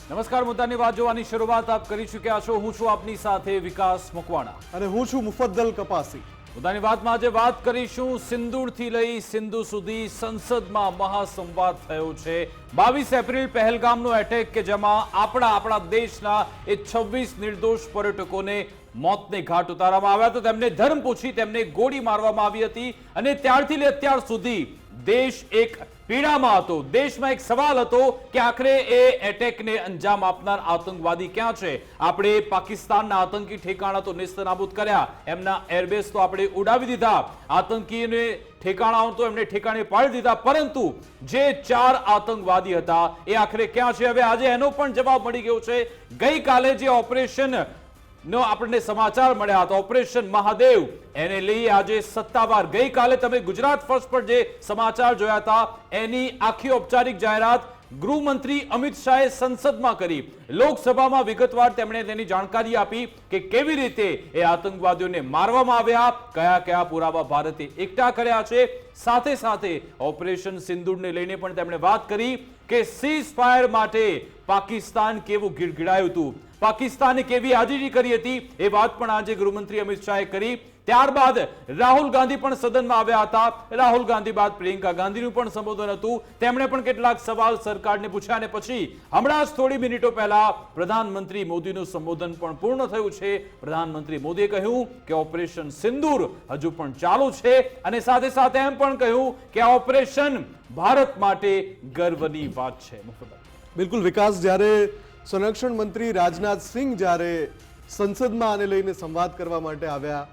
નમસ્કાર, મુદ્દાની વાત જોવાની શરૂઆત આપ કરી ચૂક્યા છો। હું છું આપની સાથે વિકાસ મકવાણા અને હું છું મુફદ્દલ કપાસી। મુદ્દાની વાતમાં આજે વાત કરીશું સિંદૂરથી લઈ સિંધુ સુધી સંસદમાં મહાસંવાદ થયો છે। 22 એપ્રિલ પહેલગામનો એટેક કે જેમાં આપણા દેશના એ 26 નિર્દોષ પર્યટકોને મોતને ઘાટ ઉતારવામાં આવ્યા, તો તેમને ધર્મ પૂછી તેમને ગોળી મારવામાં આવી હતી અને ત્યારથી લઈ અત્યાર સુધી દેશ એક પીડામાં હતો। દેશમાં એક સવાલ હતો કે આખરે એ એટેકને અંજામ આપનાર આતંકવાદી ક્યાં છે? આપણે પાકિસ્તાનના આતંકી ઠેકાણા તો નેસ્તનાબૂદ કર્યા, એમના એરબેઝ તો આપણે ઉડાવી દીધા, આતંકીને ઠેકાણાઓ તો એમને ઠેકાણે પાડી દીધા, પરંતુ જે 4 આતંકવાદી હતા એ આખરે ક્યાં છે? હવે આજે એનો પણ જવાબ મળી ગયો છે। ગઈકાલે જે ઓપરેશન નો આપણને સમાચાર મળ્યા હતા, ઓપરેશન મહાદેવ, એને લઈ આજે સત્તાવાર ગઈકાલે તમે ગુજરાત ફર્સ્ટ પર જે સમાચાર જોયા હતા એની આખી ઔપચારિક જાહેરાત ગૃહમંત્રી અમિત શાહે સંસદમાં કરી। લોકસભામાં વિગતવાર તેમણે તેની જાણકારી આપી કે કેવી રીતે એ આતંકવાદીઓને મારવામાં આવ્યા, કયા કયા પુરાવા ભારતે એકઠા કર્યા છે। સાથે સાથે ઓપરેશન સિંદૂરને લઈને પણ તેમણે વાત કરી કે સીઝ ફાયર માટે પાકિસ્તાન કેવું ગીડગીડાયું હતું, પાકિસ્તાને કેવી હાજરી કરી હતી, એ વાત પણ આજે ગૃહમંત્રી અમિત શાહે કરી। ત્યારબાદ રાહુલ ગાંધી પણ સદનમાં આવ્યા હતા। રાહુલ ગાંધી બાદ પ્રિયંકા ગાંધીનું પણ સંબોધન હતું, તેમણે પણ કેટલાક સવાલ સરકારને પૂછ્યા અને પછી હમણાં જ થોડી મિનિટો પહેલા પ્રધાનમંત્રી મોદીનું સંબોધન પણ પૂર્ણ થયું છે। પ્રધાનમંત્રી મોદીએ કહ્યું કે ઓપરેશન સિંદૂર હજુ પણ ચાલુ છે અને સાથે સાથે એમ પણ કહ્યું કે આ ઓપરેશન ભારત માટે ગર્વની વાત છે। બિલકુલ વિકાસ, જ્યારે સંરક્ષણ મંત્રી રાજનાથ સિંહ જ્યારે સંસદમાં આને લઈને સંવાદ કરવા માટે આવ્યા,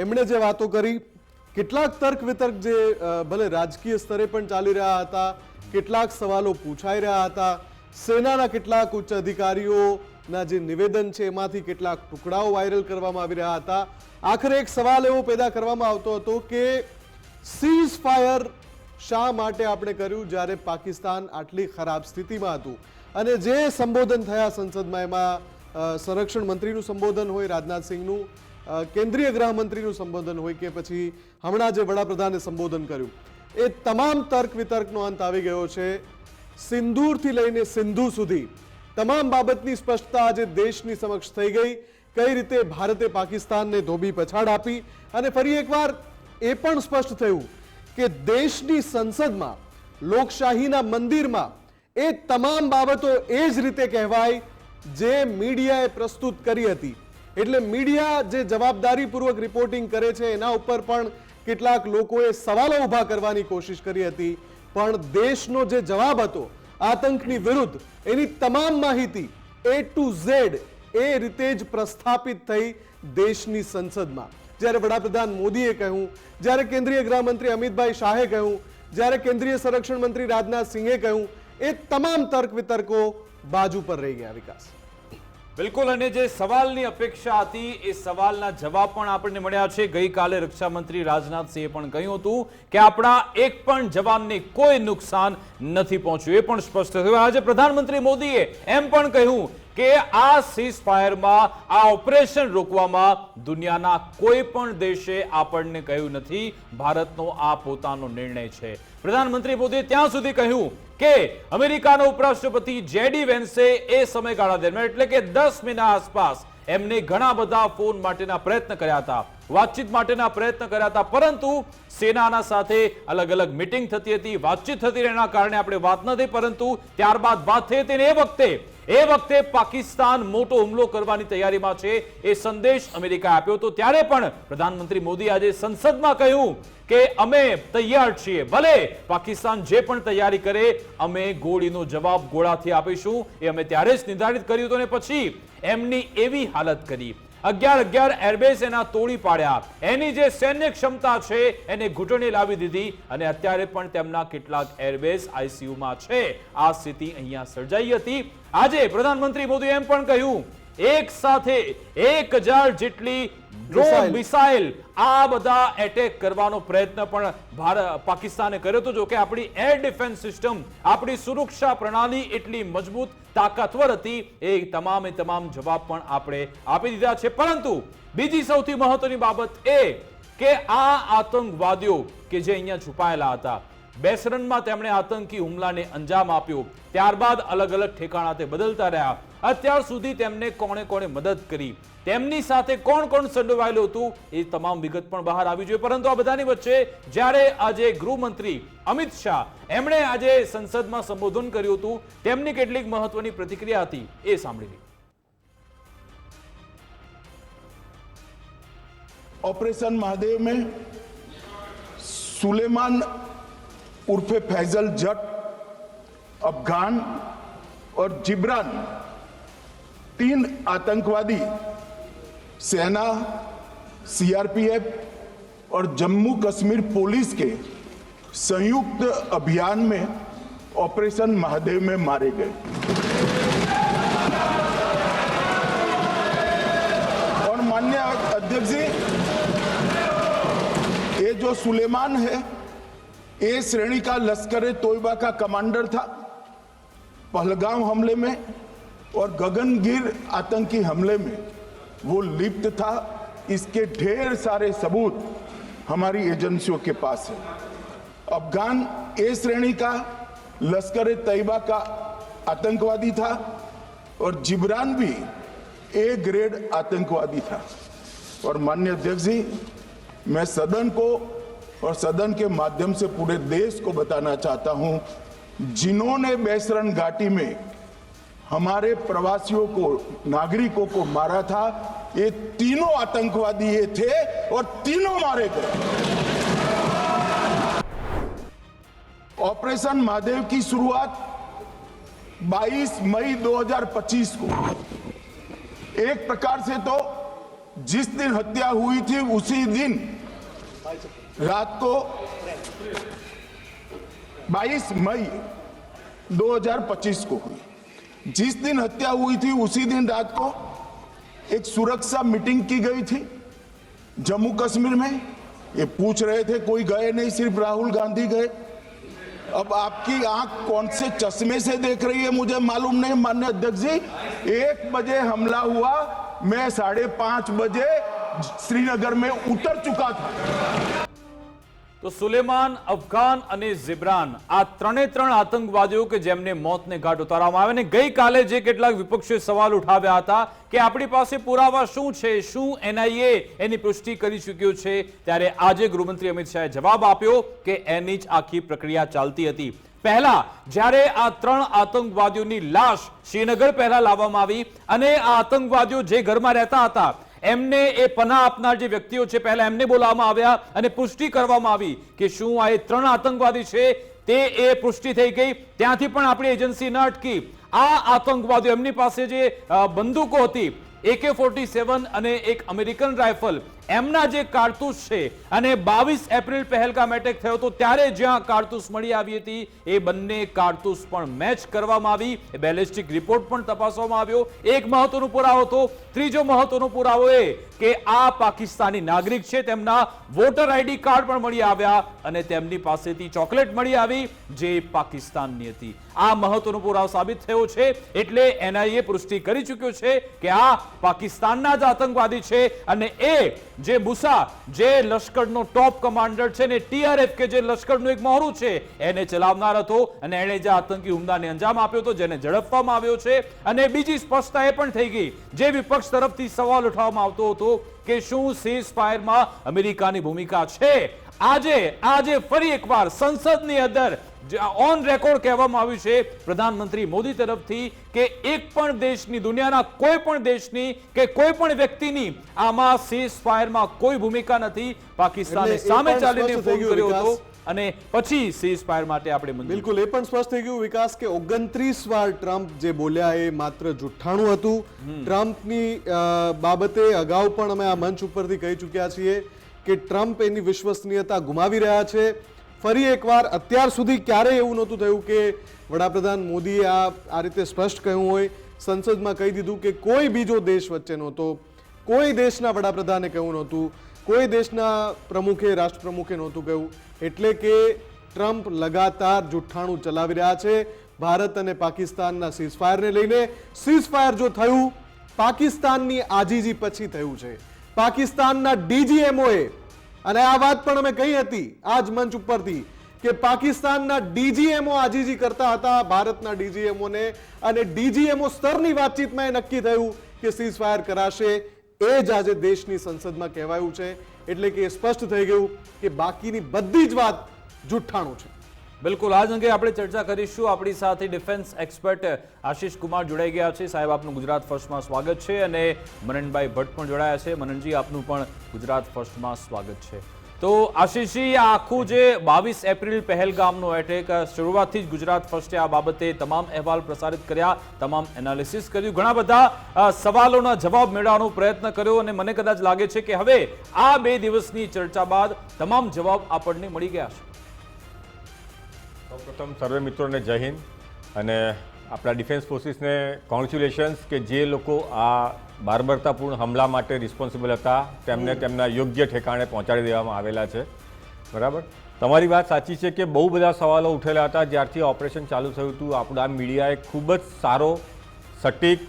એમણે જે વાતો કરી, કેટલાક તર્ક વિતર્ક જે ભલે રાજકીય સ્તરે પણ ચાલી રહ્યા હતા, કેટલાક સવાલો પૂછાઈ રહ્યા હતા, સેનાના કેટલાક ઉચ્ચ અધિકારીઓના જે નિવેદન છે એમાંથી કેટલાક ટુકડાઓ વાયરલ કરવામાં આવી રહ્યા હતા। આખરે એક સવાલ એવો પેદા કરવામાં આવતો હતો કે સીઝ ફાયર શા માટે આપણે કર્યું જ્યારે પાકિસ્તાન આટલી ખરાબ સ્થિતિમાં હતું? અને જે સંબોધન થયા સંસદમાં, એમાં સંરક્ષણ મંત્રીનું સંબોધન હોય, રાજનાથસિંહનું, કેન્દ્રીય ગૃહમંત્રીનું સંબોધન હોય કે પછી હમણાં જે વડાપ્રધાને સંબોધન કર્યું, એ તમામ તર્ક વિતર્કનો અંત આવી ગયો છે। સિંદૂરથી લઈને સિંધુ સુધી તમામ બાબતની સ્પષ્ટતા આજે દેશની સમક્ષ થઈ ગઈ। કઈ રીતે ભારતે પાકિસ્તાનને ધોબી પછાડ આપી અને ફરી એકવાર એ પણ સ્પષ્ટ થયું કે દેશની સંસદમાં, લોકશાહીના મંદિરમાં એ તમામ બાબતો એ જ રીતે કહેવાય જે મીડિયાએ પ્રસ્તુત કરી હતી। એટલે મીડિયા જે જવાબદારીપૂર્વક રિપોર્ટિંગ કરે છે એના ઉપર પણ કેટલાક લોકોએ સવાલો ઊભા કરવાની કોશિશ કરી હતી, પણ દેશનો જે જવાબ હતો આતંકની વિરુદ્ધ, એની તમામ માહિતી A to Z એ રીતે જ પ્રસ્થાપિત થઈ દેશની સંસદમાં। જ્યારે વડાપ્રધાન મોદીએ કહ્યું, જ્યારે કેન્દ્રીય ગૃહમંત્રી અમિતભાઈ શાહે કહ્યું, જ્યારે કેન્દ્રીય સંરક્ષણ મંત્રી રાજનાથ સિંહે કહ્યું, એ તમામ તર્ક વિતર્કો બાજુ પર રહી ગયા। વિકાસ, બિલકુલ, અને જે સવાલની અપેક્ષા હતી એ સવાલના જવાબ પણ આપણને મળ્યા છે। ગઈકાલે રક્ષામંત્રી રાજનાથસિંહે પણ કહ્યું હતું કે આપણા એક પણ જવાનને કોઈ નુકસાન નથી પહોંચ્યું, એ પણ સ્પષ્ટ થયું। આજે પ્રધાનમંત્રી મોદીએ એમ પણ કહ્યું કે આ સીઝ ફાયરમાં, આ ઓપરેશન રોકવામાં દુનિયાના કોઈ પણ દેશે આપણને કહ્યું નથી, ભારતનો આ પોતાનો નિર્ણય છે। પ્રધાનમંત્રી મોદીએ ત્યાં સુધી કહ્યું કે અમેરિકાના ઉપરાષ્ટ્રપતિ JD વેન્સે એ સમયગાળા દરમિયાન, એટલે કે 10 મેના આસપાસ, એમને ઘણા બધા ફોન માટેના પ્રયત્ન કર્યા હતા, વાતચીત માટેના પ્રયત્ન કર્યા હતા, પરંતુ સેનાના સાથે અલગ અલગ મીટિંગ થતી હતી, વાતચીત થતી, એના કારણે આપણે વાત ન થઈ, પરંતુ ત્યારબાદ વાત થઈ હતી। એ વખતે પાકિસ્તાન મોટો હુમલો કરવાની તૈયારીમાં છે એ સંદેશ અમેરિકા આપ્યો હતો। ત્યારે પણ પ્રધાનમંત્રી મોદી આજે સંસદમાં કહ્યું કે અમે તૈયાર છીએ, ભલે પાકિસ્તાન જે પણ તૈયારી કરે, અમે ગોળીનો જવાબ ગોળાથી આપીશું, એ અમે ત્યારે જ નિર્ધારિત કર્યું હતું। અને પછી એમની એવી હાલત કરી, 11 એરબેઝ એના તોડી પાડ્યા, એની જે સૈન્ય ક્ષમતા છે એને ઘૂંટણે લાવી દીધી, અને અત્યારે પણ તેમના કેટલાક એરબેઝ ICUમાં છે। આ સ્થિતિ અહીંયા સર્જાઈ હતી। આજે પ્રધાનમંત્રી મોદીએ એમ પણ કહ્યું, એક સાથે 1000 જેટલી ડ્રોન, મિસાઇલ, આ બધા એટેક કરવાનો પ્રયત્ન પણ પાકિસ્તાને કર્યો હતો। જો કે આપણી એર ડિફેન્સ સિસ્ટમ, આપણી સુરક્ષા પ્રણાલી એટલી મજબૂત, તાકાતવર હતી, એ તમામ જવાબ પણ આપણે આપી દીધા છે। પરંતુ બીજી સૌથી મહત્વની બાબત એ કે આ આતંકવાદીઓ કે જે અહીંયા છુપાયેલા હતા, બેસરનમાં તેમણે આતંકી હુમલાને અંજામ આપ્યો, ત્યારબાદ અલગ અલગ ઠેકાણા તે બદલતા રહ્યા. અત્યાર સુધી તેમને કોણે કોણે મદદ કરી, તેમની સાથે કોણ કોણ સંડોવાયેલું હતું, એ તમામ વિગત પણ બહાર આવી જોઈએ. પરંતુ આ બધાની વચ્ચે જ્યારે આજે ગૃહમંત્રી અમિત શાહ એમણે આજે સંસદમાં સંબોધન કર્યું હતું, તેમની કેટલીક મહત્વની પ્રતિક્રિયા હતી, એ સાંભળી લઈએ. ऑपरेशन महादेव में सुलेमान उर्फे फैजल जट, अफगान और जिब्रान, 3 आतंकवादी सेना, सीआरपीएफ और जम्मू कश्मीर पुलिस के संयुक्त अभियान में ऑपरेशन महादेव में मारे गए. और माननीय अध्यक्ष जी, ये जो सुलेमान है, ये श्रेणी का लश्कर तोयबा का कमांडर था. पहलगाम हमले में और गगनगिर आतंकी हमले में वो लिप्त था. इसके ढेर सारे सबूत हमारी एजेंसियों के पास है. अफगान ए श्रेणी का लश्कर तैयबा का आतंकवादी था और जिब्रान भी ए ग्रेड आतंकवादी था. और माननीय अध्यक्ष जी, मैं सदन को और सदन के माध्यम से पूरे देश को बताना चाहता हूं, जिन्होंने बेसरन घाटी में हमारे प्रवासियों को, नागरिकों को मारा था, ये तीनों आतंकवादी ये थे और तीनों मारे गए. ऑपरेशन महादेव की शुरुआत 22 मई 2025 को, एक प्रकार से तो जिस दिन हत्या हुई थी उसी दिन रात को 22 मई 2025 को हुई. जिस दिन हत्या हुई थी उसी दिन रात को एक सुरक्षा मीटिंग की गई थी जम्मू कश्मीर में. ये पूछ रहे थे, कोई गए नहीं, सिर्फ राहुल गांधी गए. अब आपकी आंख कौन से चश्मे से देख रही है मुझे मालूम नहीं माननीय अध्यक्ष जी. 1 बजे हमला हुआ, मैं 5:30 बजे श्रीनगर में उतर चुका था. તો સુલેમાન, અફઘાન અને ઝિબ્રાન આ ત્રણ આતંકવાદીઓ કે જેમને મોતને ઘાટ ઉતારવામાં આવે. અને ગઈકાલે જે કેટલાક વિપક્ષીય સવાલ ઉઠાવ્યા હતા કે આપણી પાસે પુરાવા શું છે, શું એનઆઈએ એની પુષ્ટિ કરી ચૂક્યું છે, ત્યારે આજે ગૃહમંત્રી અમિત શાહે જવાબ આપ્યો કે એની જ આખી પ્રક્રિયા ચાલતી હતી. પહેલા જ્યારે આ 3 આતંકવાદીઓની લાશ શ્રીનગર પહેલા લાવવામાં આવી અને આ આતંકવાદીઓ જે ઘરમાં રહેતા હતા એમને એ પનાહ આપનાર જે વ્યક્તિઓ છે પહેલા એમને બોલાવવામાં આવ્યા અને પુષ્ટિ કરવામાં આવી કે શું આ 3 આતંકવાદી છે, તે એ પુષ્ટિ થઈ ગઈ. ત્યાંથી પણ આપણી એજન્સી ન અટકી. આ આતંકવાદીઓ એમની પાસે જે બંદૂકો હતી, AK-47 અને એક અમેરિકન રાઇફલ, એમના જે કારતૂસ છે, અને 22 એપ્રિલ પહેલગામ એટેક થયો હતો ત્યારે જ્યાં કારતૂસ મળી આવી હતી એ બંને કારતૂસ પણ મેચ કરવામાં આવી. બેલિસ્ટિક રિપોર્ટ પણ તપાસવામાં આવ્યો. એક મહત્વનો પુરાવો હતો. ત્રીજો મહત્વનો પુરાવો એ કે આ પાકિસ્તાની નાગરિક છે, તેમના વોટર આઈડી કાર્ડ પણ મળી આવ્યા અને તેમની પાસેથી ચોકલેટ મળી આવી જે પાકિસ્તાનની હતી. આ મહત્વનો પુરાવો સાબિત થયો છે. એટલે એનઆઈએ પુષ્ટિ કરી ચૂક્યો છે કે આ પાકિસ્તાનના જ આતંકવાદી છે અને એ જે મુસા, જે લશ્કરનો ટોપ કમાન્ડર છે ને TRF કે જે લશ્કરનું એક મોહરું છે, એને ચલાવનાર હતો અને એણે જે આતંકી હુમલાને અંજામ આપ્યો હતો, જેને ઝડપવામાં આવ્યો છે. અને બીજી સ્પષ્ટતા એ પણ થઈ ગઈ, જે વિપક્ષ તરફથી સવાલ ઉઠાવવામાં આવતો હતો કે શું સીઝ ફાયરમાં અમેરિકાની ભૂમિકા છે. આજે ફરી એકવાર સંસદની અંદર ઓન રેકોર્ડ કહેવામાં આવ્યું છે પ્રધાનમંત્રી મોદી તરફથી કે એક પણ દેશની, દુનિયાના કોઈ પણ દેશની કે કોઈ પણ વ્યક્તિની આમાં સીઝ ફાયરમાં કોઈ ભૂમિકા નથી. પાકિસ્તાને સામે ચાલીને ફોન કર્યો હતો અને પછી સીઝ ફાયર માટે આપણે બિલકુલ એ પણ સ્પષ્ટ થઈ ગયું વિકાસ કે 29 વાર ટ્રમ્પ જે બોલ્યા એ માત્ર જુઠ્ઠાણું હતું. ટ્રમ્પની બાબતે અગાઉ પણ અમે આ મંચ ઉપરથી કહી ચૂક્યા છીએ કે ટ્રમ્પ એની વિશ્વસનીયતા ગુમાવી રહ્યા છે. ફરી એકવાર અત્યાર સુધી ક્યારેય એવું નહોતું થયું કે વડાપ્રધાન મોદીએ આ રીતે સ્પષ્ટ કહ્યું હોય, સંસદમાં કહી દીધું કે કોઈ બીજો દેશ વચ્ચે નહોતો, કોઈ દેશના વડાપ્રધાને કહ્યું નહોતું, કોઈ દેશના પ્રમુખે, રાષ્ટ્રપ્રમુખે નહોતું કહ્યું. એટલે કે ટ્રમ્પ લગાતાર જુઠ્ઠાણું ચલાવી રહ્યા છે ભારત અને પાકિસ્તાનના સીઝફાયરને લઈને. સીઝફાયર જો થયું પાકિસ્તાનની આજીજી પછી થયું છે. પાકિસ્તાનના DGMOએ, અને આ વાત પણ અમે કહી હતી આ જ મંચ ઉપરથી, કે પાકિસ્તાનના ડીજીએમઓ આજીજી કરતા હતા ભારતના ડીજીએમઓને, અને ડીજીએમઓ સ્તરની વાતચીતમાં એ નક્કી થયું કે સીઝ ફાયર કરાશે. એ જ આજે દેશની સંસદમાં કહેવાયું છે. એટલે કે એ સ્પષ્ટ થઈ ગયું કે બાકીની બધી જ વાત જુઠ્ઠાણું છે. બિલકુલ, આજ અંગે આપણે ચર્ચા કરીશું. આપણી સાથે ડિફેન્સ એક્સપર્ટ આશિષ કુમાર જોડાઈ ગયા છે. સાહેબ, આપનું ગુજરાત ફર્સ્ટમાં સ્વાગત છે. અને મનનભાઈ ભટ્ટ પણ જોડાયા છે. મનનજી, આપનું પણ ગુજરાત ફર્સ્ટમાં સ્વાગત છે. તો આશિષજી, આ આખું જે 22 એપ્રિલ પહેલગામનો એટેક, શરૂઆતથી જ ગુજરાત ફર્સ્ટે આ બાબતે તમામ અહેવાલ પ્રસારિત કર્યા, તમામ એનાલિસિસ કર્યું, ઘણા બધા સવાલોના જવાબ મેળવવાનો પ્રયત્ન કર્યો, અને મને કદાચ લાગે છે કે હવે આ 2 દિવસની ચર્ચા બાદ તમામ જવાબ આપણને મળી ગયા છે. સૌપ્રથમ સર્વે મિત્રોને જય હિન્દ, અને આપણા ડિફેન્સ ફોર્સિસને કોંગ્રેચ્યુલેશન્સ કે જે લોકો આ બારબરતાપૂર્ણ હુમલા માટે રિસ્પોન્સિબલ હતા તેમને તેમના યોગ્ય ઠેકાણે પહોંચાડી દેવામાં આવેલા છે. બરાબર, તમારી વાત સાચી છે કે બહુ બધા સવાલો ઉઠેલા હતા જ્યારથી ઓપરેશન ચાલુ થયું હતું. આપણા મીડિયાએ ખૂબ જ સારો, સટીક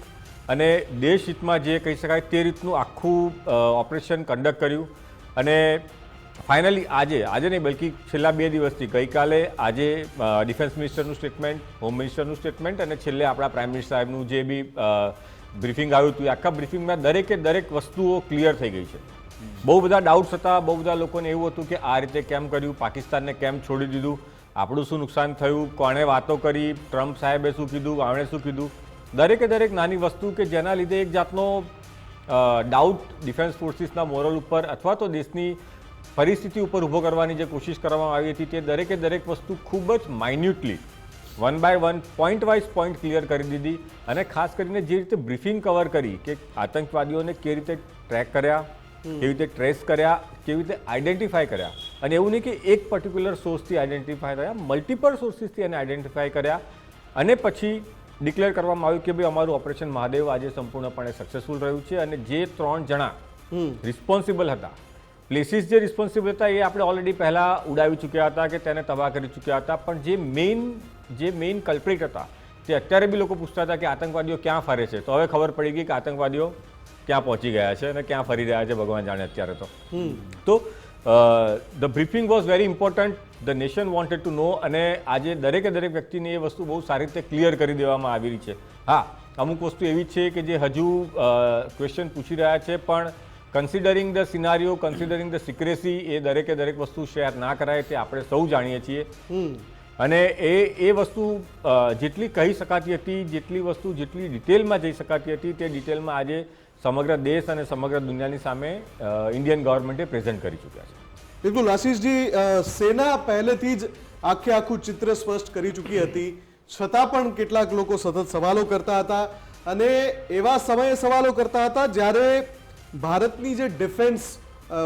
અને દેશ હિતમાં જે કહી શકાય તે રીતનું આખું ઓપરેશન કન્ડક્ટ કર્યું. અને ફાઇનલી આજે નહીં બલ્કિ છેલ્લા 2 દિવસથી, ગઈકાલે આજે ડિફેન્સ મિનિસ્ટરનું સ્ટેટમેન્ટ, હોમ મિનિસ્ટરનું સ્ટેટમેન્ટ, અને છેલ્લે આપણા પ્રાઇમ મિનિસ્ટર સાહેબનું જે બી બ્રીફિંગ આવ્યું હતું, આખા બ્રીફિંગમાં દરેક વસ્તુઓ ક્લિયર થઈ ગઈ છે. બહુ બધા ડાઉટ્સ હતા, બહુ બધા લોકોને એવું હતું કે આ રીતે કેમ કર્યું, પાકિસ્તાનને કેમ છોડી દીધું, આપણું શું નુકસાન થયું, કોણે વાતો કરી, ટ્રમ્પ સાહેબે શું કીધું, આમણે શું કીધું. દરેક નાની વસ્તુ કે જેના લીધે એક જાતનો ડાઉટ ડિફેન્સ ફોર્સિસના મોરલ ઉપર અથવા તો દેશની પરિસ્થિતિ ઉપર ઊભો કરવાની જે કોશિશ કરવામાં આવી હતી, તે દરેક વસ્તુ ખૂબ જ માઇન્યુટલી 1 by 1 point wise point clear કરી દીધી. અને ખાસ કરીને જે રીતે બ્રીફિંગ કવર કરી કે આતંકવાદીઓને કેવી રીતે ટ્રેક કર્યા, કેવી રીતે ટ્રેસ કર્યા, કેવી રીતે આઈડેન્ટિફાય કર્યા, અને એવું નહીં કે એક પર્ટિક્યુલર સોર્સથી આઈડેન્ટિફાય કર્યા, મલ્ટિપલ સોર્સિસથી એને આઈડેન્ટિફાય કર્યા, અને પછી ડિક્લેર કરવામાં આવ્યું કે ભાઈ અમારું ઓપરેશન મહાદેવ આજે સંપૂર્ણપણે સક્સેસફુલ રહ્યું છે. અને જે 3 જણા રિસ્પોન્સિબલ હતા, પ્લેસીસ જે રિસ્પોન્સિબલ હતા, એ આપણે ઓલરેડી પહેલાં ઉડાવી ચૂક્યા હતા કે તેને તબાહ કરી ચૂક્યા હતા. પણ જે મેઇન કલ્પ્રિટ હતા, તે અત્યારે બી લોકો પૂછતા હતા કે આતંકવાદીઓ ક્યાં ફરે છે. તો હવે ખબર પડી ગઈ કે આતંકવાદીઓ ક્યાં પહોંચી ગયા છે અને ક્યાં ફરી રહ્યા છે, ભગવાન જાણે અત્યારે તો the briefing was very important. The nation wanted to know. અને આજે દરેક વ્યક્તિને એ વસ્તુ બહુ સારી રીતે ક્લિયર કરી દેવામાં આવી રહી છે. હા, અમુક વસ્તુ એવી છે કે જે હજુ ક્વેશ્ચન પૂછી રહ્યા છે, પણ considering the scenario, considering the secrecy, એ દરેક વસ્તુ શેર ના કરાય તે આપણે સૌ જાણીએ છીએ. અને એ વસ્તુ જેટલી કહી શકાતી હતી, જેટલી ડિટેલમાં જઈ શકાતી હતી, તે ડિટેલમાં આજે સમગ્ર દેશ અને સમગ્ર દુનિયાની સામે ઇન્ડિયન ગવર્મેન્ટે પ્રેઝન્ટ કરી ચૂક્યા છે. બિલકુલ આશીષજી, સેના પહેલેથી જ આખું ચિત્ર સ્પષ્ટ કરી ચૂકી હતી, છતાં પણ કેટલાક લોકો સતત સવાલો કરતા હતા. અને એવા સમયે સવાલો કરતા હતા જ્યારે ભારતની જે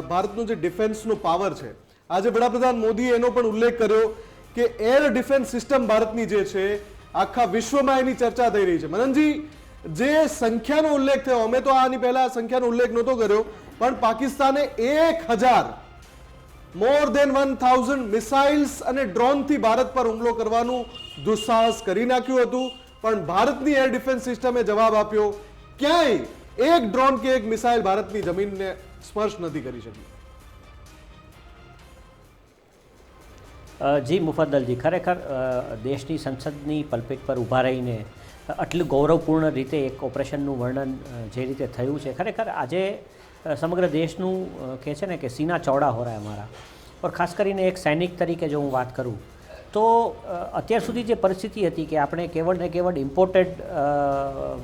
ભારતનો જે ડિફેન્સનો પાવર છે, આજે વડાપ્રધાન મોદીએ એનો પણ ઉલ્લેખ કર્યો કે એર ડિફેન્સ સિસ્ટમ ભારતની જે છે, આખા વિશ્વમાં એની ચર્ચા થઈ રહી છે. મનનજી, જે સંખ્યાનો ઉલ્લેખ થયો, અમે તો આની પહેલા સંખ્યાનો ઉલ્લેખ નહોતો કર્યો, પણ પાકિસ્તાને 1000 મોર દેન 1000 મિસાઇલ્સ અને ડ્રોનથી ભારત પર હુમલો કરવાનું દુસ્સાહસ કરી નાખ્યું હતું. પણ ભારતની એર ડિફેન્સ સિસ્ટમે જવાબ આપ્યો. ક્યાંય એક ડ્રોન કે એક મિસાઇલ ભારતની જમીનને સ્પર્શ નથી કરી શકી. જી મુફદ્દલજી, ખરેખર દેશની સંસદની પલ્પિટ પર ઊભા રહીને આટલું ગૌરવપૂર્ણ રીતે એક ઓપરેશનનું વર્ણન જે રીતે થયું છે, ખરેખર આજે સમગ્ર દેશનું કહે છે ને કે સીના ચૌડા હો રહા હૈ હમારા. और ખાસ કરીને એક સૈનિક તરીકે જો હું વાત કરું તો અત્યાર સુધી જે પરિસ્થિતિ હતી કે આપણે કેવળ ને કેવળ ઇમ્પોર્ટેડ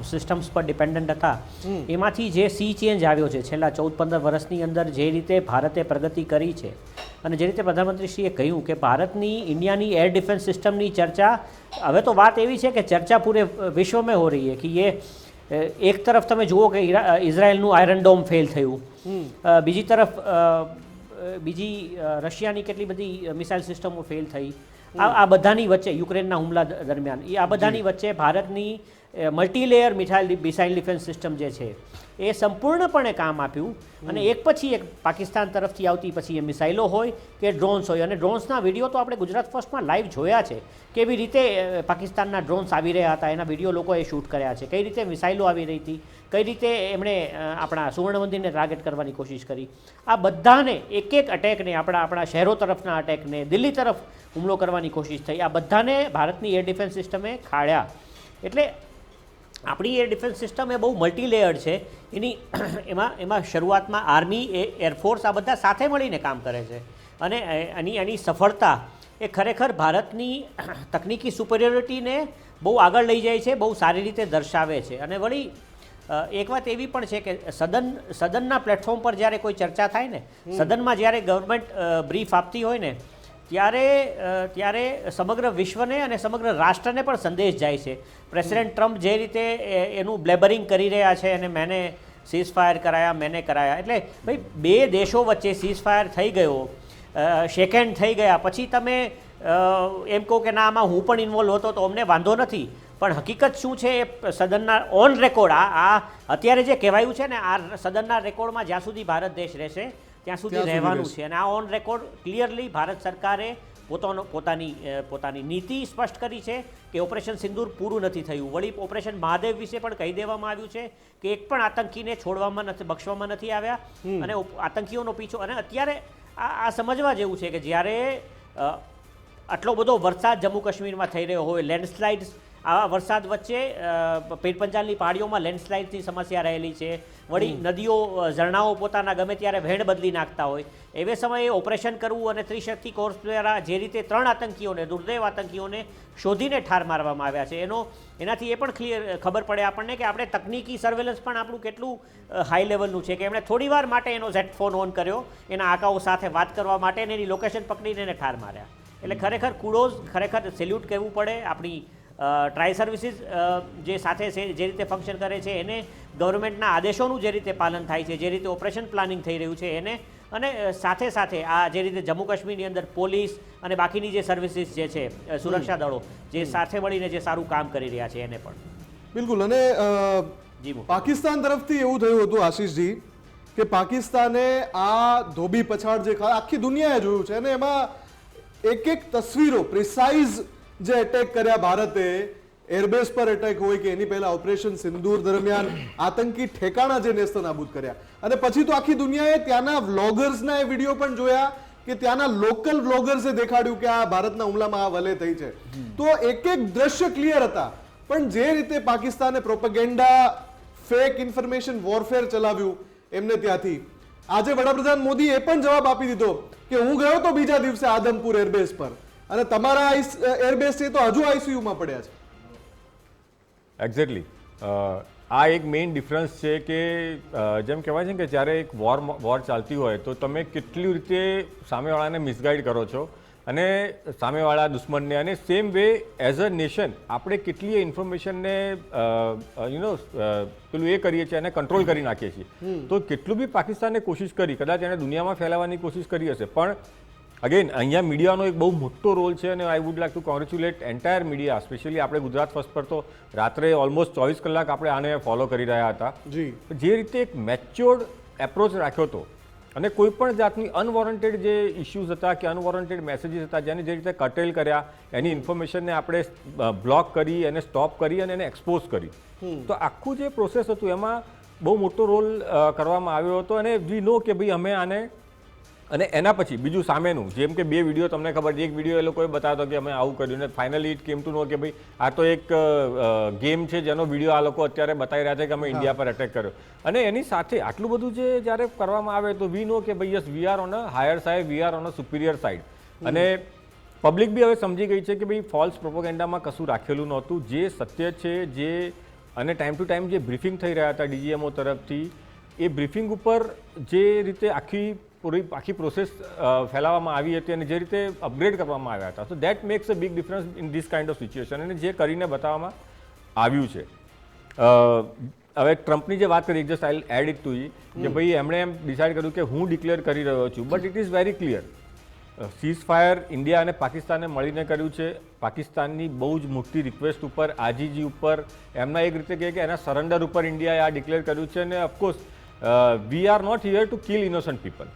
સિસ્ટમ્સ પર ડિપેન્ડન્ટ હતા, એમાંથી જે સી ચેન્જ આવ્યો છે છેલ્લા 14-15 વર્ષની અંદર, જે રીતે ભારતે પ્રગતિ કરી છે, અને જે રીતે પ્રધાનમંત્રીશ્રીએ કહ્યું કે ભારતની ઇન્ડિયાની એર ડિફેન્સ સિસ્ટમની ચર્ચા, હવે તો વાત એવી છે કે ચર્ચા પૂરે વિશ્વમાં હો રહી है કે એક તરફ તમે જુઓ કે ઇઝરાયલનું આયરન ડોમ ફેલ થયું, બીજી તરફ રશિયાની કેટલી બધી મિસાઇલ સિસ્ટમો ફેલ થઈ. આ બધાની વચ્ચે યુક્રેનના હુમલા દરમિયાન આ બધાની વચ્ચે ભારતની મલ્ટીલેયર મિસાઇલ ડિફેન્સ સિસ્ટમ જે છે એ સંપૂર્ણપણે કામ આપ્યું અને એક પછી એક પાકિસ્તાન તરફથી આવતી પછી એ મિસાઇલો હોય કે ડ્રોન્સ હોય, અને ડ્રોન્સના વિડીયો તો આપણે ગુજરાત ફર્સ્ટમાં લાઈવ જોયા છે, કેવી રીતે પાકિસ્તાનના ડ્રોન્સ આવી રહ્યા હતા, એના વિડીયો લોકોએ શૂટ કર્યા છે, કઈ રીતે મિસાઇલો આવી રહી હતી, કઈ રીતે એમણે આપણા સુવર્ણ મંદિરને ટાર્ગેટ કરવાની કોશિશ કરી. આ બધાને એક એક અટેકને, આપણા શહેરો તરફના અટેકને, દિલ્હી તરફ હુમલો કરવાની કોશિશ થઈ, આ બધાને ભારતની એર ડિફેન્સ સિસ્ટમે ખાડ્યા. એટલે આપણી એર ડિફેન્સ સિસ્ટમ એ બહુ મલ્ટી લેયર્ડ છે. એમાં શરૂઆતમાં આર્મી, એરફોર્સ આ બધા સાથે મળીને કામ કરે છે, અને એની સફળતા એ ખરેખર ભારતની તકનીકી સુપરિયોરિટીને બહુ આગળ લઈ જાય છે, બહુ સારી રીતે દર્શાવે છે. અને વળી એક વાત એવી પણ છે કે સદનના પ્લેટફોર્મ પર જ્યારે કોઈ ચર્ચા થાય ને, સદનમાં જ્યારે ગવર્મેન્ટ બ્રીફ આપતી હોય ને, ત્યારે સમગ્ર વિશ્વને અને સમગ્ર રાષ્ટ્રને પણ સંદેશ જાય છે. પ્રેસિડેન્ટ ટ્રમ્પ જે રીતે એનું બ્લેબરિંગ કરી રહ્યા છે, અને મેને સીઝ ફાયર કરાયા, મેને કરાયા, એટલે ભાઈ બે દેશો વચ્ચે સીઝ ફાયર થઈ ગયો, શેક હેન્ડ થઈ ગયા, પછી તમે એમ કહો કે ના આમાં હું પણ ઇન્વોલ્વ હતો તો અમને વાંધો નથી, પણ હકીકત શું છે એ સદનના ઓન રેકોર્ડ, આ અત્યારે જે કહેવાયું છે ને, આ સદનના રેકોર્ડમાં જ્યાં સુધી ભારત દેશ રહેશે ત્યાં સુધી રહેવાનું છે. અને આ ઓન રેકોર્ડ ક્લિયરલી ભારત સરકારે પોતાની નીતિ સ્પષ્ટ કરી છે કે ઓપરેશન સિંદૂર પૂરું નથી થયું. વળી ઓપરેશન મહાદેવ વિશે પણ કહી દેવામાં આવ્યું છે કે એક પણ આતંકીને બક્ષવામાં નથી આવ્યા, અને આતંકીઓનો પીછો. અને અત્યારે આ સમજવા જેવું છે કે જ્યારે આટલો બધો વરસાદ જમ્મુ કાશ્મીરમાં થઈ રહ્યો હોય, લેન્ડસ્લાઇડ્સ, આવા વરસાદ વચ્ચે પીરપંજાલની પહાડીઓમાં લેન્ડસ્લાઇડની સમસ્યા રહેલી છે, વળી નદીઓ, ઝરણાઓ પોતાના ગમે ત્યારે વહેણ બદલી નાખતા હોય, એવે સમયે ઓપરેશન કરવું અને ત્રિશક્તિ કોર્સ દ્વારા જે રીતે 3 આતંકીઓને, દુર્દૈવ આતંકીઓને શોધીને ઠાર મારવામાં આવ્યા છે, એનાથી એ પણ ખબર પડે આપણને કે આપણે તકનીકી સર્વેલન્સ પણ આપણું કેટલું હાઈ લેવલનું છે, કે એમણે થોડી વાર માટે એનો ઝેટ ફોન ઓન કર્યો એના આકાઓ સાથે વાત કરવા માટે, અને એની લોકેશન પકડીને એને ઠાર માર્યા. એટલે ખરેખર કુડોઝ, ખરેખર સેલ્યુટ કહેવું પડે આપણી ટ્રાય સર્વિસીસ જે સાથે જે રીતે ફંક્શન કરે છે એને, ગવર્મેન્ટના આદેશોનું જે રીતે પાલન થાય છે, જે રીતે ઓપરેશન પ્લાનિંગ થઈ રહ્યું છે એને, અને સાથે સાથે આ જે રીતે જમ્મુ કાશ્મીરની અંદર પોલીસ અને બાકીની જે સર્વિસીસ જે છે, સુરક્ષા દળો જે સાથે મળીને જે સારું કામ કરી રહ્યા છે એને પણ. બિલકુલ. અને પાકિસ્તાન તરફથી એવું થયું હતું આશીષજી કે પાકિસ્તાને આ ધોબી પછાડ જે આખી દુનિયાએ જોયું છે, અને એમાં એક તસવીરો પ્રિસાઇઝ જે એટેક કર્યા ભારતે, એરબેઝ પર એટેક હોય કે એની પહેલા ઓપરેશન સિંદૂર દરમિયાન આતંકી ઠેકાણા જે નેસ્ત નાબૂદ કર્યા, અને પછી તો આખી દુનિયાએ ત્યાંના વ્લોગર્સના એ વિડીયો પણ જોયા કે ત્યાંના લોકલ વ્લોગર્સે દેખાડ્યું કે આ ભારતના હુમલામાં આ વલે થઈ છે. તો એક દ્રશ્ય ક્લિયર હતા, પણ જે રીતે પાકિસ્તાને પ્રોપેગેન્ડા, ફેક ઇન્ફોર્મેશન વોરફેર ચલાવ્યું એમને ત્યાંથી, આજે વડાપ્રધાન મોદી એ પણ જવાબ આપી દીધો કે હું ગયો તો બીજા દિવસે આદમપુર એરબેઝ પર, અને તમારા એરબેઝ છે તો હજુ આઈસીયુમાં પડ્યા છે. એક્ઝેક્ટલી. આ એક મેઇન ડિફરન્સ છે કે જેમ કહેવાય છે કે જ્યારે એક વોર ચાલતી હોય તો તમે કેટલી રીતે સામેવાળાને મિસગાઈડ કરો છો, અને સામેવાળા દુશ્મનને, અને same way as a nation આપણે કેટલી ઇન્ફોર્મેશનને પેલું એ કરીએ છીએ અને કંટ્રોલ કરી નાખીએ છીએ. તો કેટલું બી પાકિસ્તાને કોશિશ કરી, કદાચ એને દુનિયામાં ફેલાવવાની કોશિશ કરી હશે, પણ અગેન અહીંયા મીડિયાનો એક બહુ મોટો રોલ છે, અને I would like to congratulate entire media, specially આપણે ગુજરાત ફર્સ્ટ પર તો રાત્રે ઓલમોસ્ટ 24 કલાક આપણે આને ફોલો કરી રહ્યા હતા. જે રીતે એક મેચ્યોર્ડ એપ્રોચ રાખ્યો હતો, અને કોઈ પણ જાતની અનવોરંટેડ જે ઇસ્યુઝ હતા કે અનવોરંટેડ મેસેજીસ હતા જેને જે રીતે કટેલ કર્યા, એની ઇન્ફોર્મેશનને આપણે બ્લોક કરી, એને સ્ટોપ કરી અને એને એક્સપોઝ કરી. તો આખું જે પ્રોસેસ હતું એમાં બહુ મોટો રોલ કરવામાં આવ્યો હતો. અને વી નો કે ભાઈ અમે આને, અને એના પછી બીજું સામેનું, જેમ કે 2 વિડીયો તમને ખબર છે, એક વિડીયો એ લોકોએ બતાવ્યો કે અમે આવું કર્યું, ને ફાઇનલી ઇટ કેમ ટુ નો કે ભાઈ આ તો એક ગેમ છે જેનો વિડીયો આ લોકો અત્યારે બતાવી રહ્યા છે કે અમે ઇન્ડિયા પર એટેક કર્યો. અને એની સાથે આટલું બધું જે જ્યારે કરવામાં આવે તો વી નો કે ભાઈ yes we are on a higher side, we are on a superior side. અને પબ્લિક બી હવે સમજી ગઈ છે કે ભાઈ ફોલ્સ પ્રોપોગેન્ડામાં કશું રાખેલું નહોતું, જે સત્ય છે, જે અને ટાઈમ ટુ ટાઈમ જે બ્રીફિંગ થઈ રહ્યા હતા ડીજીએમઓ તરફથી, એ બ્રીફિંગ ઉપર જે રીતે આખી પ્રોસેસ ફેલાવવામાં આવી હતી અને જે રીતે અપગ્રેડ કરવામાં આવ્યા હતા, so that max a big difference in this kind of situation. અને જે કરીને બતાવવામાં આવ્યું છે. હવે ટ્રમ્પની જે વાત કરી, just I add it to ઈ કે ભાઈ એમણે એમ ડિસાઇડ કર્યું કે હું ડિક્લેર કરી રહ્યો છું, but it is very clear cease fire India અને પાકિસ્તાને મળીને કર્યું છે. પાકિસ્તાનની બહુ જ મોટી રિક્વેસ્ટ ઉપર, આજીજી ઉપર, એમના એક રીતે કહે કે એના સરેન્ડર ઉપર ઇન્ડિયાએ આ ડિક્લેર કર્યું છે. અને of course we are not here to kill innocent people.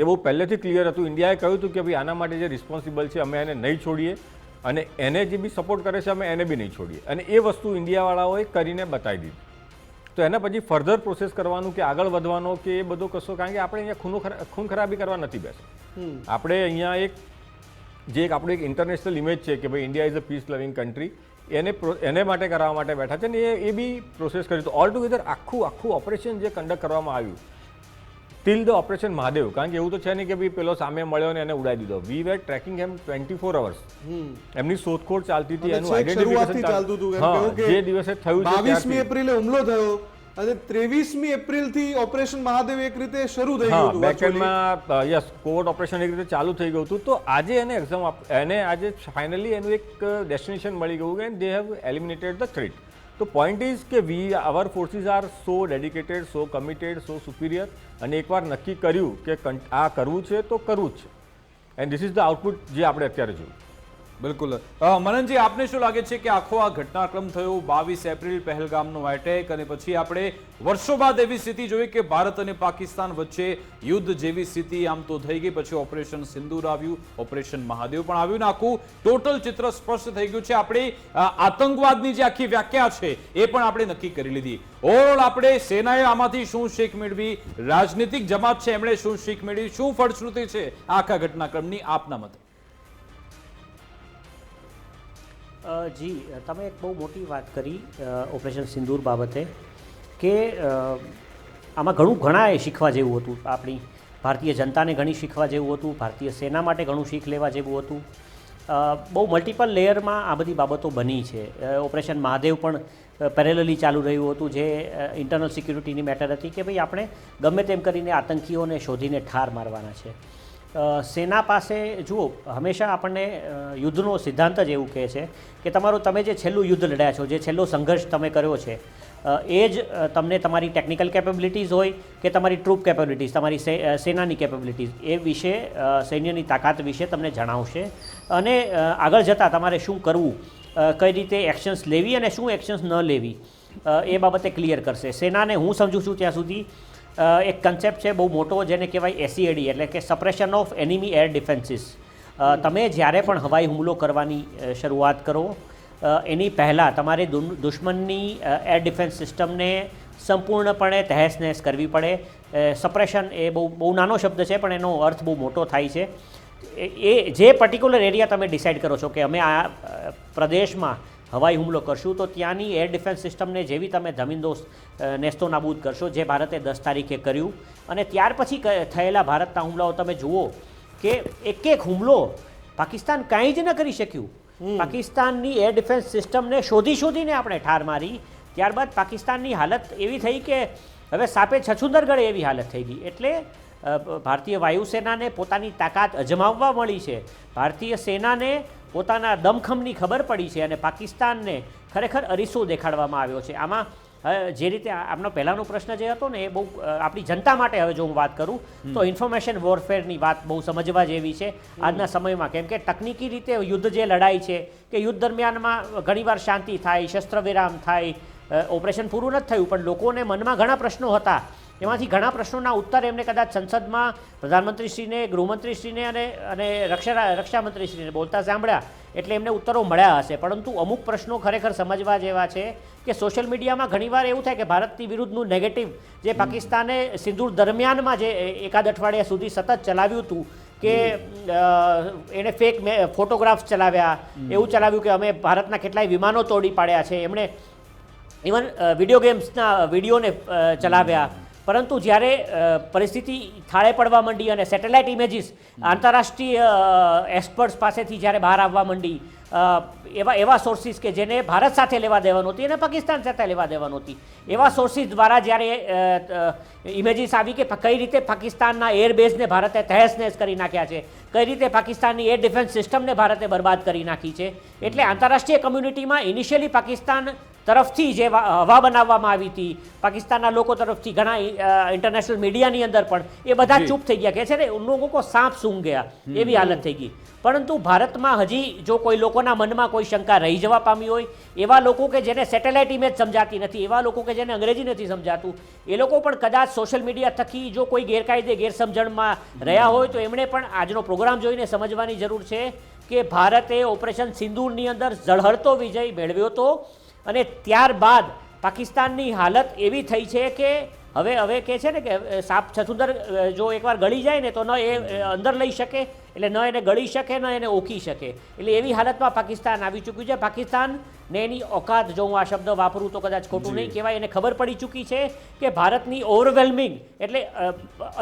એ બહુ પહેલેથી ક્લિયર હતું. ઇન્ડિયાએ કહ્યું હતું કે ભાઈ આના માટે જે રિસ્પોન્સિબલ છે અમે એને નહીં છોડીએ, અને એને જે બી સપોર્ટ કરે છે અમે એને બી નહીં છોડીએ. અને એ વસ્તુ ઇન્ડિયાવાળાઓએ કરીને બતાવી દીધી. તો એના પછી ફર્ધર પ્રોસેસ કરવાનું કે આગળ વધવાનો કે એ બધો કશો, કારણ કે આપણે અહીંયા ખૂન ખરાબી કરવા નથી બેસતા. આપણે અહીંયા એક આપણું એક ઇન્ટરનેશનલ ઇમેજ છે કે ભાઈ ઇન્ડિયા ઇઝ અ પીસ લવિંગ કન્ટ્રી, એને માટે કરવા માટે બેઠા છે. ને એ બી પ્રોસેસ કર્યું. તો ઓલ ટુગેધર આખું ઓપરેશન જે કન્ડક્ટ કરવામાં આવ્યું ટિલ ધ ઓપરેશન મહાદેવ, કારણ કે એવું તો છે નહીં કે ભાઈ પેલો સામે મળ્યો ને એને ઉડાવી દીધો. વી વેર ટ્રેકિંગ હેમ 24 hours. એમની શોધખોળ ચાલતી હતી, એનું આઈડેન્ટિફિકેશન ચાલતું હતું. જે દિવસે થયું છે 22મી એપ્રિલે હુમલો થયો અને 23મી એપ્રિલથી ઓપરેશન મહાદેવ એક રીતે શરૂ થઈ ગયું હતું. બેકએન્ડમાં યસ, કોવર્ટ ઓપરેશન એક રીતે ચાલુ થઈ ગયું હતું. તો આજે એને આજે ફાઇનલી એનું એક ડેસ્ટિનેશન મળી ગયું કે they have eliminated the threat. તો પોઈન્ટ ઇઝ કે our forces are so dedicated, so committed, so superior. અને એકવાર નક્કી કર્યું કે આ કરવું છે તો કરવું જ છે. And this is the output જે આપણે અત્યારે જોયું. બિલકુલ. મનનજી, આપને શું લાગે છે કે આખો આ ઘટનાક્રમ થયો 22 એપ્રિલ પહેલગામનો એટેક, અને પછી આપણે વર્ષો બાદ એવી સ્થિતિ જોઈ કે ભારત અને પાકિસ્તાન વચ્ચે યુદ્ધ જેવી સ્થિતિ આમ તો થઈ ગઈ. પછી ઓપરેશન સિંદૂર આવ્યું, ઓપરેશન મહાદેવ પણ આવ્યું, ને આખું ટોટલ ચિત્ર સ્પષ્ટ થઈ ગયું છે. આપણે આતંકવાદની જે આખી વ્યાખ્યા છે એ પણ આપણે નક્કી કરી લીધી. ઓવરઓલ આપણે સેનાએ આમાંથી શું શીખ મેળવી, રાજનીતિક જમાત છે એમણે શું શીખ મેળવી, શું ફળશ્રુતિ છે આખા ઘટનાક્રમની આપના મતે? જી, તમે એક બહુ મોટી વાત કરી ઓપરેશન સિંદૂર બાબતે, કે આમાં ઘણા શીખવા જેવું હતું. આપણી ભારતીય જનતાને ઘણી શીખવા જેવું હતું, ભારતીય સેના માટે ઘણું શીખ લેવા જેવું હતું. બહુ મલ્ટિપલ લેયરમાં આ બધી બાબતો બની છે. ઓપરેશન મહાદેવ પણ પેરેલલી ચાલુ રહ્યું હતું, જે ઇન્ટરનલ સિક્યુરિટીની મેટર હતી કે ભાઈ આપણે ગમે તેમ કરીને આતંકીઓને શોધીને ઠાર મારવાના છે. સેના પાસે જુઓ, હંમેશા આપણને યુદ્ધનો સિદ્ધાંત જ એવું કહે છે કે તમે જે છેલ્લું યુદ્ધ લડ્યા છો, જે છેલ્લો સંઘર્ષ તમે કર્યો છે, એ જ તમને તમારી ટેકનિકલ કેપેબિલિટીઝ હોય કે તમારી ટ્રૂપ કેપેબિલિટીઝ, તમારી સેનાની કેપેબિલિટીઝ, એ વિશે સૈન્યની તાકાત વિશે તમને જણાવશે. અને આગળ જતાં તમારે શું કરવું, કઈ રીતે એક્શન્સ લેવી અને શું એક્શન્સ ન લેવી, એ બાબતે ક્લિયર કરશે. સેનાને હું સમજું છું ત્યાં સુધી એક કન્સેપ્ટ છે બહુ મોટો, જેને કહેવાય SEAD, એટલે કે સપ્રેશન ઓફ એનિમી એર ડિફેન્સીસ. તમે જ્યારે પણ હવાઈ હુમલો કરવાની શરૂઆત કરો એની પહેલાં તમારે દુશ્મનની એર ડિફેન્સ સિસ્ટમને સંપૂર્ણપણે તહેસ નહેસ કરવી પડે. સપ્રેશન એ બહુ નાનો શબ્દ છે, પણ એનો અર્થ બહુ મોટો થાય છે. એ જે પર્ટિક્યુલર એરિયા તમે ડિસાઇડ કરો છો કે અમે આ પ્રદેશમાં હવાઈ હુમલો કરશું, તો ત્યાંની એર ડિફેન્સ સિસ્ટમને જેવી તમે જમીનદોસ્ત નેસ્તો નાબૂદ કરશો, જે ભારતે 10 તારીખે કર્યું. અને ત્યાર પછી થયેલા ભારતના હુમલાઓ તમે જુઓ કે એક હુમલો પાકિસ્તાન કાંઈ જ ન કરી શક્યું. પાકિસ્તાનની એર ડિફેન્સ સિસ્ટમને શોધીને આપણે ઠાર મારી. ત્યારબાદ પાકિસ્તાનની હાલત એવી થઈ કે હવે સાપે છછુંદર ગળે એવી હાલત થઈ ગઈ. એટલે ભારતીય વાયુસેનાને પોતાની તાકાત અજમાવવા મળી છે, ભારતીય સેનાને પોતાના દમખમની ખબર પડી છે, અને પાકિસ્તાનને ખરેખર અરીસો દેખાડવામાં આવ્યો છે. આમાં જે રીતે આપનો પહેલાંનો પ્રશ્ન જે હતો ને, એ બહુ આપણી જનતા માટે, હવે જો હું વાત કરું તો ઇન્ફોર્મેશન વોરફેરની વાત બહુ સમજવા જેવી છે આજના સમયમાં. કેમ કે તકનીકી રીતે યુદ્ધ જે લડાઈ છે, કે યુદ્ધ દરમિયાનમાં ઘણીવાર શાંતિ થાય, શસ્ત્ર વિરામ થાય, ઓપરેશન પૂરું નથી થયું, પણ લોકોને મનમાં ઘણા પ્રશ્નો હતા. એમાંથી ઘણા પ્રશ્નોના ઉત્તર એમને કદાચ સંસદમાં પ્રધાનમંત્રીશ્રીને, ગૃહમંત્રીશ્રીને અને રક્ષામંત્રીશ્રીને બોલતા સાંભળ્યા, એટલે એમને ઉત્તરો મળ્યા હશે. પરંતુ અમુક પ્રશ્નો ખરેખર સમજવા જેવા છે કે સોશિયલ મીડિયામાં ઘણીવાર એવું થાય કે ભારતની વિરુદ્ધનું નેગેટિવ જે પાકિસ્તાને સિંદૂર દરમિયાનમાં જે એકાદ અઠવાડિયા સુધી સતત ચલાવ્યું હતું, કે એણે ફેક ફોટોગ્રાફ્સ ચલાવ્યા, એવું ચલાવ્યું કે અમે ભારતના કેટલાય વિમાનો તોડી પાડ્યા છે, એમણે ઇવન વિડીયો ગેમ્સના વિડીયોને ચલાવ્યા. પરંતુ જ્યારે પરિસ્થિતિ થાળે પડવા માંડી અને સેટેલાઇટ ઇમેજીસ આંતરરાષ્ટ્રીય એક્સપર્ટ્સ પાસેથી જ્યારે બહાર આવવા માંડી, એવા સોર્સિસ કે જેને ભારત સાથે લેવા દેવાનું હતી અને પાકિસ્તાન સાથે લેવા દેવાનું હતી, એવા સોર્સિસ દ્વારા જ્યારે ઇમેજીસ આવી કે કઈ રીતે પાકિસ્તાનના એરબેઝને ભારતે તહેસ નહેસ કરી નાખ્યા છે, કઈ રીતે પાકિસ્તાનની એર ડિફેન્સ સિસ્ટમને ભારતે બરબાદ કરી નાખી છે. એટલે આંતરરાષ્ટ્રીય કમ્યુનિટીમાં ઇનિશિયલી પાકિસ્તાન તરફથી જે હવા બનાવવામાં આવી હતી, પાકિસ્તાનના લોકો તરફથી ઘણા ઇન્ટરનેશનલ મીડિયાની અંદર પણ, એ બધા ચૂપ થઈ ગયા, કે છે ને ઉન લોકો કો સાંપ સૂંઘ ગયા, એવી હાલત થઈ ગઈ. પરંતુ ભારતમાં હજી જો કોઈ લોકોના મનમાં કોઈ શંકા રહી જવા પામી હોય, એવા લોકો કે જેને સેટેલાઇટ ઇમેજ સમજાતી નથી, એવા લોકો કે જેને અંગ્રેજી નથી સમજાતું, એ લોકો પણ કદાચ સોશિયલ મીડિયા થકી જો કોઈ ગેરકાયદે ગેરસમજણમાં રહ્યા હોય તો એમણે પણ આજનો પ્રોગ્રામ જોઈને સમજવાની જરૂર છે કે ભારતે ઓપરેશન સિંદૂરની અંદર ઝળહળતો વિજય મેળવ્યો હતો અને ત્યારબાદ પાકિસ્તાનની હાલત એવી થઈ છે કે હવે કે છે ને કે સાપ છછુંદર જો એકવાર ગળી જાય ને તો ન એ અંદર લઈ શકે, એટલે ન એને ગળી શકે ન એને ઓકી શકે, એટલે એવી હાલતમાં પાકિસ્તાન આવી ચૂક્યું છે. પાકિસ્તાનને એની ઓકાત, જો હું આ શબ્દ વાપરું તો કદાચ ખોટું નહીં કહેવાય, એને ખબર પડી ચૂકી છે કે ભારતની ઓવરવેલ્મિંગ એટલે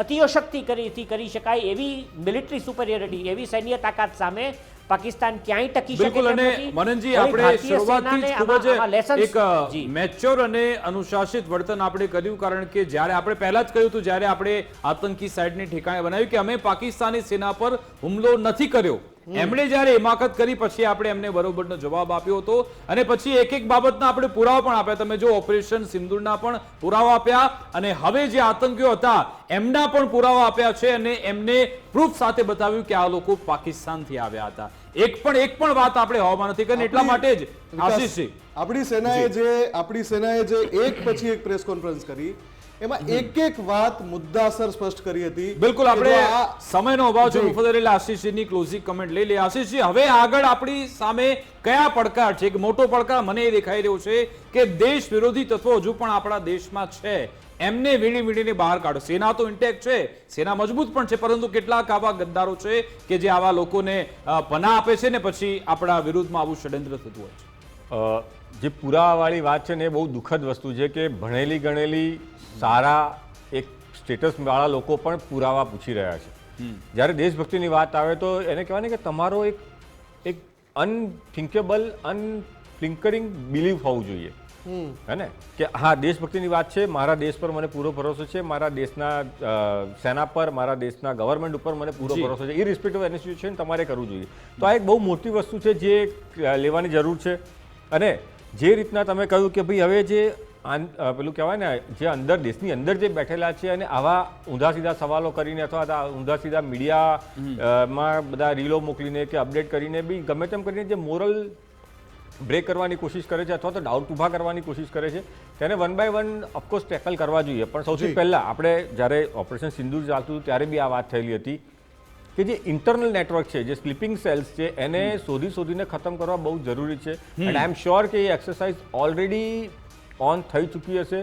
અતિશક્તિ કરી શકાય એવી મિલિટરી સુપરિયોરિટી, એવી સૈન્ય તાકાત સામે પાકિસ્તાન ક્યાંય ટકી શકે બિલકુલ. અને નથી. મનનજી, હવે આપણે ભારતીય શરૂઆતથી જ સેનાને ખૂબ જ આમાં lessons- એક જી. મેચ્યોર અને અનુશાસિત વર્તન આપણે કર્યું, કારણ કે જ્યારે આપણે પહેલા જ કહ્યું હતું, જ્યારે આપણે આતંકી સાઇટને ઠેકાણે બનાવ્યું કે અમે પાકિસ્તાની સેના પર હુમલો નથી કર્યો, એમણે જ્યારે હિમાકત કરી પછી આપણે એમને બરોબરનો જવાબ આપ્યો હતો અને પછી એક એક બાબતના આપણે પુરાવા પણ આપ્યા. તમે જો ઓપરેશન સિંદૂરના પણ પુરાવા આપ્યા અને હવે જે આતંકીઓ હતા એમના પણ પુરાવા આપ્યા છે અને એમને પ્રૂફ સાથે બતાવ્યું કે આ લોકો પાકિસ્તાનથી આવ્યા હતા. એક પણ વાત આપણે હવામાં નથી કરી. એટલા માટે જ આશીષજી, આપણી સેનાએ જે એક પછી એક પ્રેસ કોન્ફરન્સ કરી એમાં એક વાત મુદ્દાસર સ્પષ્ટ કરી હતી. બિલકુલ. કે આપણે જો આ સમયનો અભાવ છે મુફદ્દલ, એટલે આશીષજીની ક્લોઝિંગ કમેન્ટ લઈ લઈએ. આશીષજી, હવે આગળ આપણી સામે કયા પડકાર છે? એક મોટો પડકાર મને એ દેખાઈ રહ્યો છે કે દેશ વિરોધી તત્વો હજુ પણ આપણા દેશમાં છે, એમને વીણીને બહાર કાઢો. સેના તો ઇન્ટેક્ટ છે, સેના મજબૂત પણ છે, પરંતુ કેટલાક આવા ગદ્દારો છે કે જે આવા લોકોને પનાહ આપે છે ને પછી આપણા વિરુદ્ધમાં આવું ષડયંત્ર થતું હોય છે. જે પુરાવાવાળી વાત છે ને એ બહુ દુઃખદ વસ્તુ છે કે ભણેલી ગણેલી સારા એક સ્ટેટસવાળા લોકો પણ પુરાવા પૂછી રહ્યા છે. જ્યારે દેશભક્તિની વાત આવે તો એને કહેવાય ને કે તમારો એક અનથિંકેબલ, અનફ્લિંકરિંગ બિલીફ હોવું જોઈએ, હે ને, કે હા દેશભક્તિની વાત છે, મારા દેશ પર મને પૂરો ભરોસો છે, મારા દેશના સેના પર, મારા દેશના ગવર્મેન્ટ ઉપર મને પૂરો ભરોસો છે, ઇરરિસ્પેક્ટિવ ઓફ એની સિચ્યુએશન તમારે કરવું જોઈએ. તો આ એક બહુ મોટી વસ્તુ છે જે લેવાની જરૂર છે. અને જે રીતના તમે કહ્યું કે ભાઈ હવે જે પેલું કહેવાય ને, જે અંદર દેશની અંદર જે બેઠેલા છે અને આવા ઊંધા સીધા સવાલો કરીને અથવા ઊંધા સીધા મીડિયામાં બધા રીલો મોકલીને કે અપડેટ કરીને બી ગમે તેમ કરીને જે મોરલ બ્રેક કરવાની કોશિશ કરે છે અથવા તો ડાઉટ ઊભા કરવાની કોશિશ કરે છે, તેને one by one of course tackle કરવા જોઈએ. પણ સૌથી પહેલાં આપણે જ્યારે ઓપરેશન સિંદૂર ચાલતું હતું ત્યારે બી આ વાત થયેલી હતી કે જે ઇન્ટરનલ નેટવર્ક છે, જે સ્લીપિંગ સેલ્સ છે, એને શોધીને ખતમ કરવા બહુ જરૂરી છે. એન્ડ આઈ એમ શ્યોર કે એ એક્સરસાઇઝ ઓલરેડી ઓન થઈ ચૂકી હશે.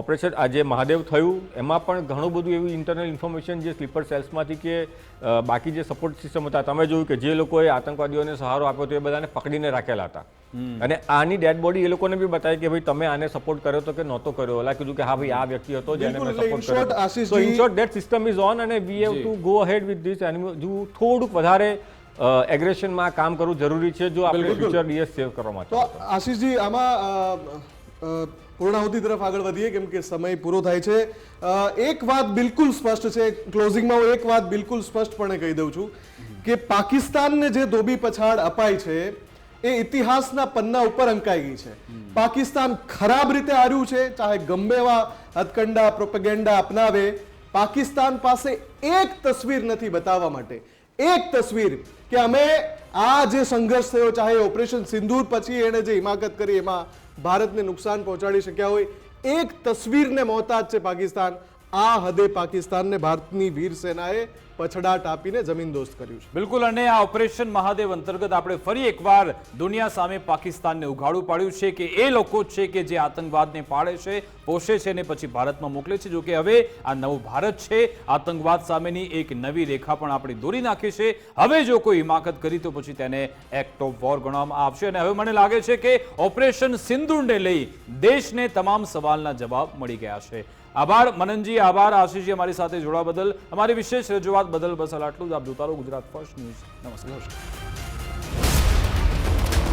ઓપરેશન આજે મહાદેવ થયું એમાં પણ ઘણું બધું એવું ઇન્ટરનલ ઇન્ફોર્મેશન જે સ્લીપર સેલ્સમાંથી કે બાકી જે સપોર્ટ સિસ્ટમ હતા, તમે જોયું કે જે લોકોએ આતંકવાદીઓને સહારો આપ્યો હતો એ બધાને પકડીને રાખેલા હતા અને આની ડેડ બોડી એ લોકોને બી બતાવી કે ભાઈ તમે આને સપોર્ટ કર્યો હતો કે નહોતો કર્યો. ઓલા કીધું કે હા ભાઈ આ વ્યક્તિ હતો જેને મેં સપોર્ટ કર્યો. So in short that system is on અને we have to go ahead with this. જો થોડુંક વધારે એગ્રેશનમાં કામ કરવું જરૂરી છે જો આપણે ફ્યુચર ડીએસ સેવ કરવા માટે. તો આશીષજી, આમાં પૂર્ણાહુતિ તરફ આગળ વધીએ કેમ કે સમય પૂરો થાય છે. એક વાત બિલકુલ સ્પષ્ટ છે, ક્લોઝિંગમાં હું એક વાત બિલકુલ સ્પષ્ટપણે કહી દઉં છું કે પાકિસ્તાનને જે ધોબી પછાડ અપાય છે એ ઇતિહાસના પન્ના ઉપર અંકાઈ ગઈ છે. પાકિસ્તાન ખરાબ રીતે હાર્યું છે, ચાહે ગમે એવા હથકંડા પ્રોપેગેન્ડા અપનાવે, પાકિસ્તાન પાસે એક તસવીર નથી બતાવવા માટે, એક તસવીર કે અમે આ જે સંઘર્ષ થયો, ચાહે ઓપરેશન સિંદૂર પછી એને જે હિમાકત કરી એમાં ભારતને નુકસાન પહોંચાડી શક્યા હોય, એક તસવીરને મોહતાજ છે પાકિસ્તાન. આ હદે પાકિસ્તાનને ભારતની વીર સેનાએ પછડાટ આપીને જમીનદોસ્ત કર્યું છે. બિલકુલ. અને આ ઓપરેશન મહાદેવ અંતર્ગત આપણે ફરી એકવાર દુનિયા સામે પાકિસ્તાનને ઉઘાડું પાડ્યું છે કે એ લોકો છે કે જે આતંકવાદને પાળે છે, પોષે છે અને પછી ભારતમાં મોકલે છે. જો કે હવે આ નવું ભારત છે, આતંકવાદ સામેની એક નવી રેખા પણ આપણે દોરી નાખી છે. હવે જો કોઈ હિમાકત કરી તો પછી તેને એક્ટ ઓફ વોર ગણવામાં આવશે અને હવે મને લાગે છે કે ઓપરેશન સિંદૂરને લઈ દેશને તમામ સવાલના જવાબ મળી ગયા છે. આભાર મનનજી, આભાર આશીષજી અમારી સાથે જોડવા બદલ, અમારી વિશેષ રજૂઆત બદલ. બસ આટલું જ. આપ જોતા રહો ગુજરાત ફર્સ્ટ ન્યૂઝ. નમસ્કાર.